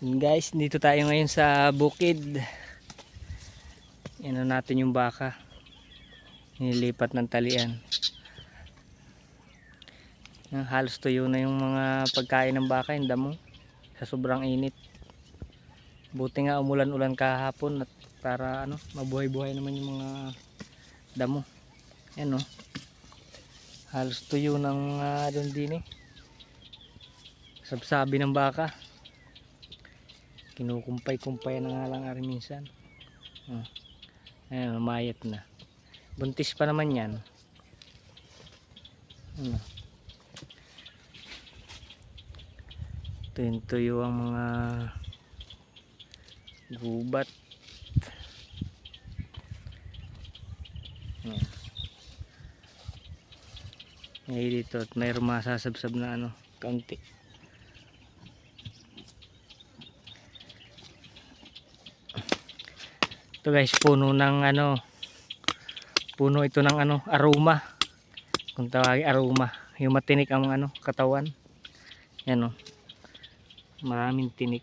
Guys, dito tayo ngayon sa bukid. Ano natin yung baka. Nilipat ng talian. Halos tuyo na yung mga pagkain ng baka, yung damo. Sa sobrang init. Buti nga umulan-ulan kahapon at para mabuhay-buhay naman yung mga damo. Yan o. Halos tuyo ng mga doon din eh. Sabsabi ng baka. Kinukumpay-kumpay na nga lang ari minsan. Ayan, mayat na. Buntis pa naman yan. Tuyo ang mga gubat. Ngayon dito at mayroong masasabsab na kaunti. Ito guys, puno ng puno ito ng aroma. Kung tawagin aroma, yung matinik ang katawan. Yan o. Maraming tinik.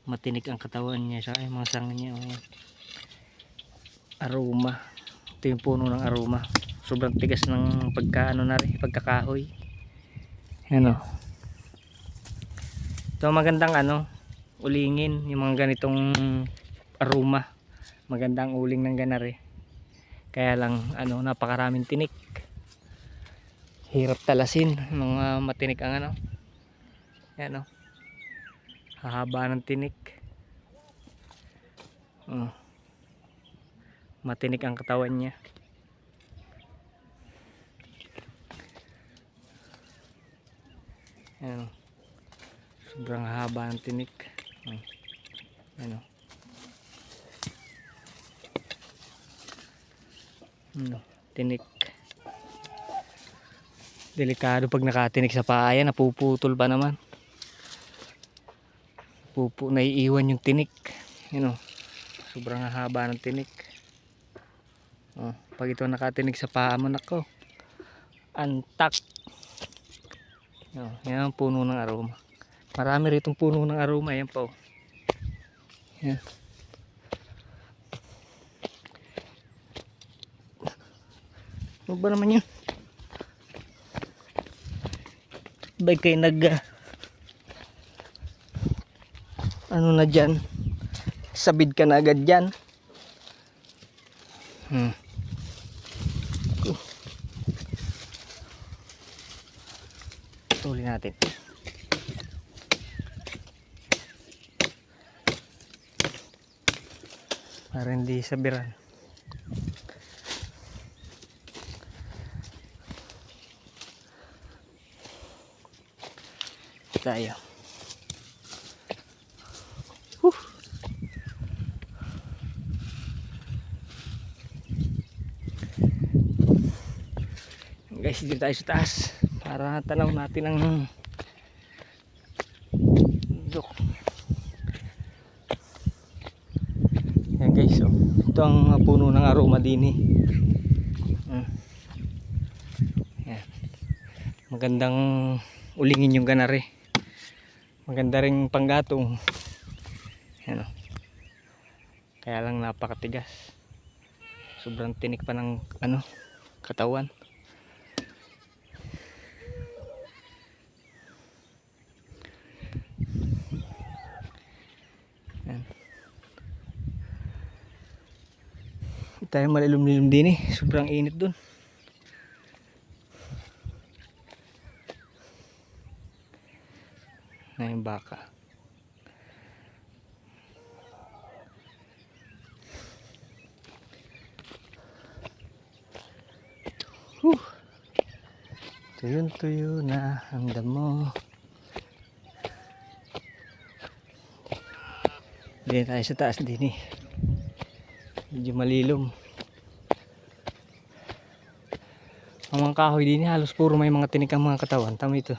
Matinik ang katawan niya sa mga sanga niya. Aroma. Ito yung puno ng aroma. Sobrang tigas ng pagkakahoy. Yan o. Ito magandang ulingin yung mga ganitong aroma. Magandang uling ng ganare. Kaya lang napakaraming tinik. Hirap talasin mga matinik ang yan o. Hahaba ng tinik. Matinik ang katawan niya. Yan o. Sobrang haba ng tinik. Yan o. Tinik. Delikado pag nakatinik sa paa yan, napuputol pa naman. Naiiwan yung tinik. Yan o. Sobrang haba ng tinik. Pag ito nakatinik sa paa mo, nako, antak. Yan ang puno ng aroma. Marami ritong puno ng aroma. Yan po. Yan. Ano ba naman yun? Bay kayo na dyan, sabid ka na agad dyan. Tuloy natin. Para hindi sabiran. Tayo. Guys, dito tayo sa taas para tanaw natin ang bundok. Yan guys, ito ang puno ng aroma din eh. Yan. Magandang ulingin yung ganare. Maganda ring panggatong. Yan o. Kaya lang napakatigas. Sobrang tinik pa ng katawan. Yan. Tayo malilum-lilum din eh. Sobrang init dun. Na yung baka. Tuyo na ang damo. Diyan tayo sa taas din eh. Medyo malilom. Ang mga kahoy din halos puro may mga tinik ang mga katawan. Tama ito.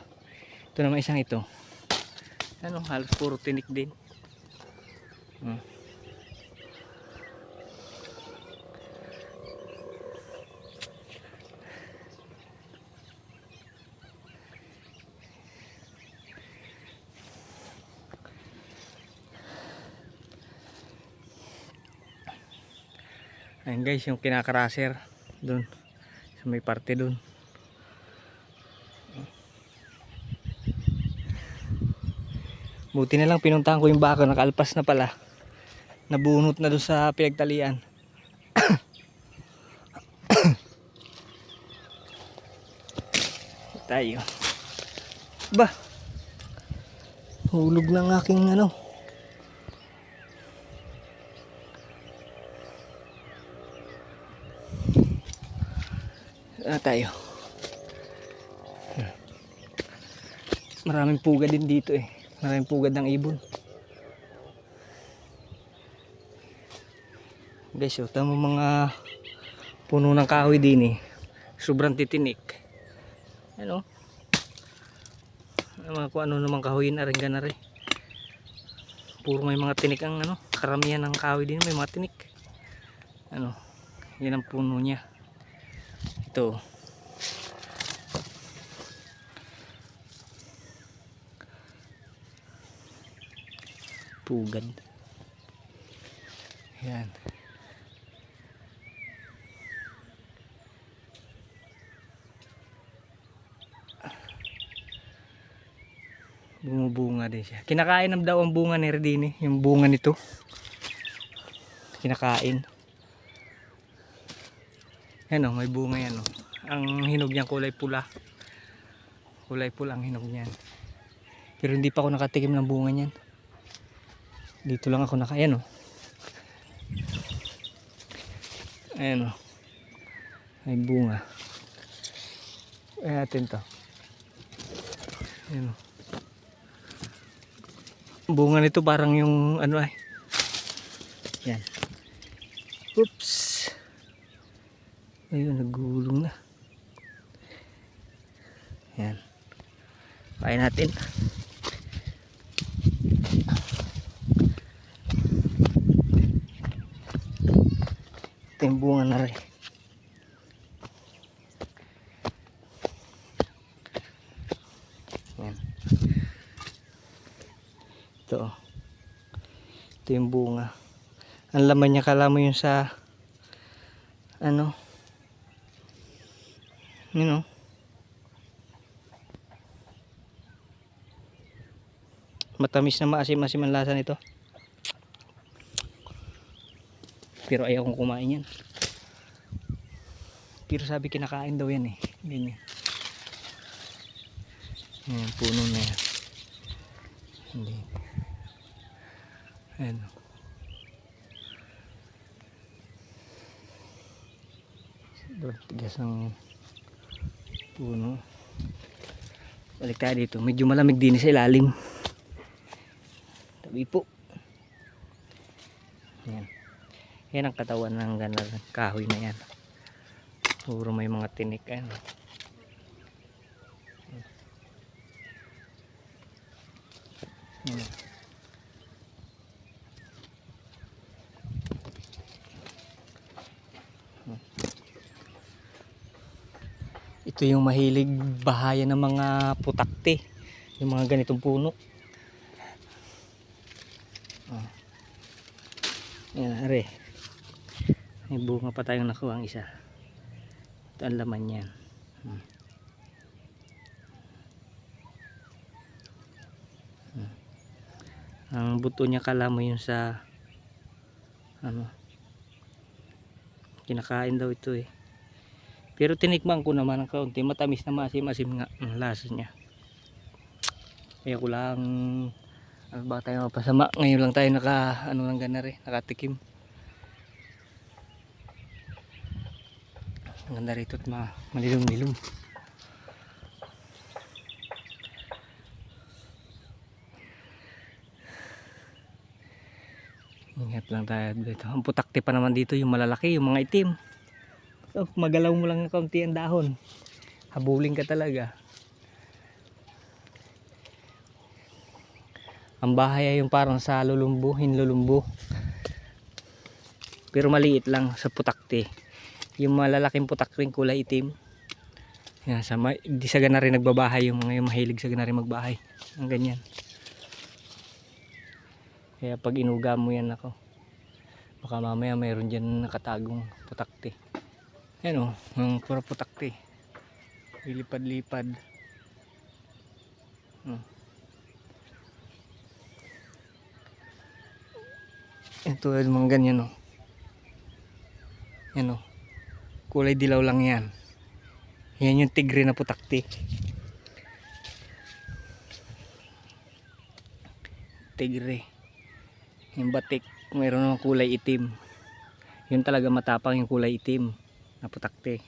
Ito naman isang ito. Halos puro tinik din. Ayan guys, yung kinakaraser dun sa may parte dun. Buti na lang pinuntahan ko yung baka, nakaalpas na pala, nabunot na dun sa pinagtalian. Tayo ba, hulog ng aking ano. Tayo, maraming pugad din dito eh, maraming pugad ng ibon guys. So tamo mga puno ng kahoy din eh, sobrang titinik. Ano, kung ano naman kahoy na rin gana rin, puro may mga tinik ang ano, karamihan ng kahoy din may mga tinik. Ano, yan ang puno niya. Ito pugad. Yan. Bumubunga din siya. Kinakain na daw ang bunga ni Redini, yung bunga nito. Kinakain. Yan oh, may bunga yan oh. Ang hinog niyan kulay pula. Kulay pula ang hinog niyan. Pero hindi pa ako nakatikim ng bunga niyan. Dito lang ako ayan oh. Ayan oh. May bunga. Ayan to. Ayan oh. Bunga nito parang yung ano ay. Yan. Oops. Ayun, nagulong na. Yan. Pain natin. Ito yung bunga na rin. Yan. Ito. Ito yung bunga. Ang laman niya, kala mo yun sa ano, you know, matamis na maasim-asim ang lasa nito. Pero ayaw kong kumain yan. Pero sabi kinakain daw yan eh. Ganyan. Yan, puno na yan. Hindi. Ayan. Tigas ang puno. Balik tayo dito. Medyo malamig din sa ilalim. Tabi po. Yan. Yan ang katawan ng ganang kahoy na yan. Puro may mga tinik. Ayan. Yan. Ito yung mahilig bahaya ng mga putakte, yung mga ganitong puno. Yan, are. May bunga pa tayong nakuha ang isa. Ito ang laman yan. Ang buto niya kala mo yung sa ano, kinakain daw ito eh. Pero tinikman ko naman ng kaunti, matamis na maasim-asim nga ang lasa niya. Kaya ko lang, ano ba tayo mapasama, ngayon lang tayo ano lang gana rin, nakatikim. Ang ganda rito at malilom-lilom. Ingat lang tayo dito. Ang putakti pa naman dito yung malalaki, yung mga itim. So, magalaw mo lang ng kaunti ang dahon, habulin ka talaga. Ang bahay ay yung parang sa lulumbo, hinlulumbo. Pero maliit lang sa putakti. Yung malalaking putakting kulay itim. Yan, di sa gana rin nagbabahay yung mga yung mahilig sa gana rin magbahay. Ang ganyan. Kaya pag inuga mo yan ako, Baka mamaya mayroon dyan nakatagong putakti. Ayan o, ang puro putakti. Lilipad-lipad. Ito ay mga ganyan o. Yan o. Kulay dilaw lang yan. Yan yung tigre na putakti. Tigre. Yung batik, mayroon ng kulay itim. Yun talaga matapang, yung kulay itim na putakti.